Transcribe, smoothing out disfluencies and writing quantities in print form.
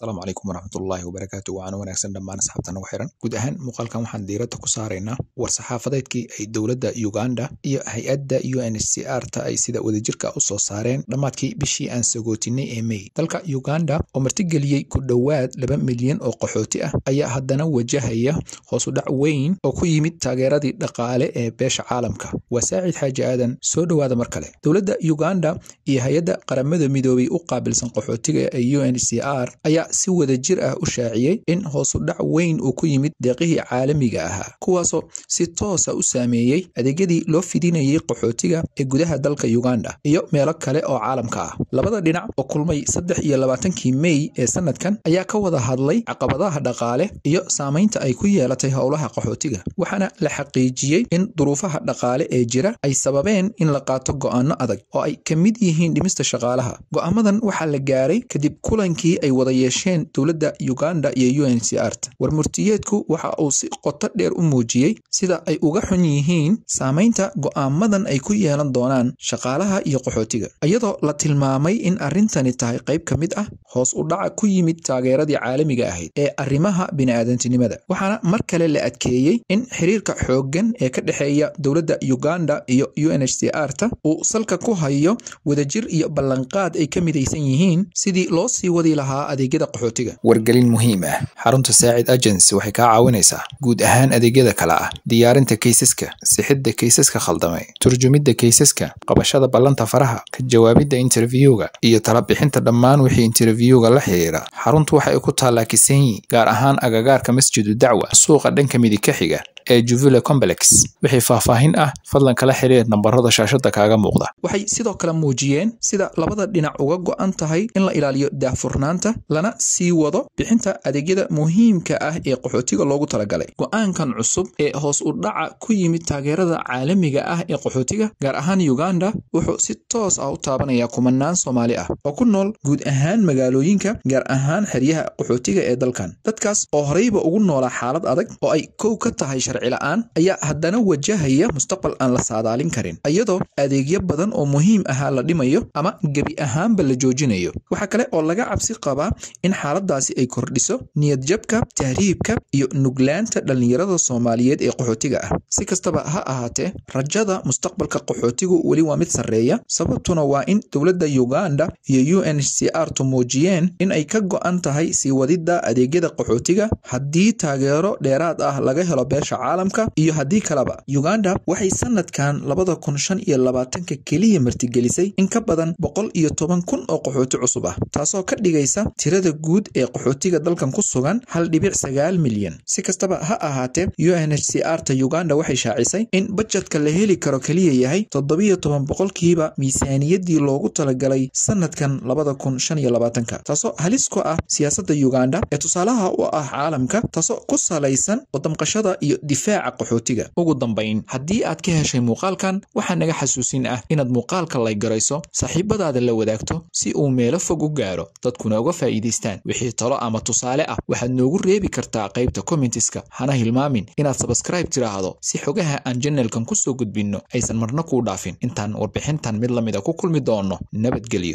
السلام عليكم ورحمة الله وبركاته وأنا wanaagsan dhammaan asxaabtana ku xiran guud ahaan muuqaalkan waxaan diiradda ku saaraynaa war saxaafadeedkii ay dowladda Uganda iyo hay'adda UNHCR ta ay sida wadajirka u soo saareen dhamaadkii bishii aan sagootinay ee May dalka Uganda oo martigeliyay ku dhawaad 2 milyan oo qaxooti ah ayaa haddana wajahaya hoos u dhac weyn oo ku yimid taageeradii dhaqaale ee beesha caalamka wasaacid xaaji aadan soo dhawaada mar kale dowladda Uganda iyo hay'adda qaramada midoobay u qaabilsan qaxootiga ee UNHCR ayaa si wadajir ah u shaaciyay in hoos u dhac weyn uu ku yimid deeqihii caalamiga ahaa kuwaasoo si toos ah u saameeyay adeegyadii loo fidinayay qaxootiga ee gudaha dalka Uganda iyo meelo kale oo caalamka ah labada dhinac oo kulmay 23 May ee sanadkan ayaa ka wada hadlay caqabadaha dhaqaale iyo saameynta ay ku yeelatay howlaha qaxootiga waxaana la xaqiijiyay in duruufaha dhaqaale ee jira ay sababeen in la qaato go'aano adag oo ay ka mid yihiin dhimista shaqaalaha go'aamadan waxaa la gaaray kadib kulankii ay wada yeesheen dowladda Uganda iyo UNHCR warmurtiyeedku waxa uu si qoto dheer u muujiyay sida ay uga xun yihiin saameynta go'aamadan ay ku yeelan doonaan shaqaalaha iyo qaxootiga iyadoo la tilmaamay in arrintani tahay qayb ka mid ah hoos u dhaca ku yimid taageeradii caalamiga ahayd ee arrimaha bini'aadantinimada waxaana mar kale la adkeeyay in xiriirka xooggan ee ka dhaxeeya dowladda Uganda iyo UNHCR ta uu salka ku hayo wadajir iyo ballanqaad ay ka midaysan yihiin sidii loo sii wadi lahaa adeegyada qaxootiga wargelin muhiim ah xarunta saacid agency waxay ka caawinaysaa guud ahaan adeegyada kala ah diyaarinta kaysaska sixidda kaysaska khaldamay turjumidda kaysaska qabashada ballanta faraha ka jawaabidda interviewga iyo tala bixinta dhammaan wixii interviewga la xiriira xaruntu waxay ku taalaa Kisenyi gaar ahaan agagaarka masjidu dacwa suuqa dhanka midig ka xiga ee Jubilee Complex wixii faahfaahin ah fadlan kala xiriir nambarada shaashada kaaga muuqda waxay sidoo kale muujiyeen sida labada dhinac uga go'an tahay in la ilaaliyo daahfurnaanta lana sii wado bixinta adeegyada muhiimka ah ee qaxootiga loogu talagalay go'aankan cusub ee hoos u dhaca ku yimid taageerada caalamiga ah ee qaxootiga gaar ahaan Uganda wuxuu si toos ah u taabanaya kumanaan Soomaali ah oo ku nool guud ahaan magaalooyinka gaar ahaan xeryaha qaxootiga ee dalkan dadkaas oo horeyba ugu noolaa xaalad adag oo ay kow ka tahay la'aan ayaa haddana wajahaya mustaqbal aan la saadaalin karin iyadoo adeegyo badan oo muhiim ah la dhimayo ama gabi ahaanba la joojinayo waxa kale oo laga cabsi qabaa in xaaladaasi ay kordhiso niyad jabka tahriibka iyo nuglaanta dhalinyarada Soomaaliyeed ee qaxootiga ah si kastaba ha ahaatee rajada mustaqbalka qaxootigu wali waa mid sareeya sababtuna waa in dowladda Uganda iyo UNHCR tu muujiyeen in ay ka go'an tahay sii wadida adeegyada qaxootiga haddii taageero dheeraad ah laga helo beesha caalamka iyo haddii kaleba Uganda waxay sanadkan 2025 kaliya martigelisay in ka badan 110,000 oo qaxooti cusub ah taasoo ka dhigaysa tirada guud ee qaxootiga dalkan ku sugan 1.9 milyan si kastaba ha ahaatee UNHCR ta Uganda waxay shaacisay in budgetka la heli karo kaliya yahay 17% miisaaniyadii loogu talagalay sanadkan 2025 taasoo halis ku ah siyaasadda Uganda ee tusaalaha u ah caalamka taasoo ku salaysan wadamqashada iyo difaaca qaxootiga ugu dambeyn haddii aad ka heshay muuqaalkan waxa naga xasuusin ah inaad muuqaalka like garayso saaxiibadaada la wadaagto si uu meelo fog u gaaro dadkuna uga faa'iideystaan wixii talo ama tusaale ah waxaad noogu reebi kartaa qaybta commentiska hana hilmaamin inaad subscribe tiraahdo si xogaha aan channelkan ku soo gudbinno aysan marna ku dhaafin intaan warbixintan mid lamid ah ku kulmi doono nabadgelyo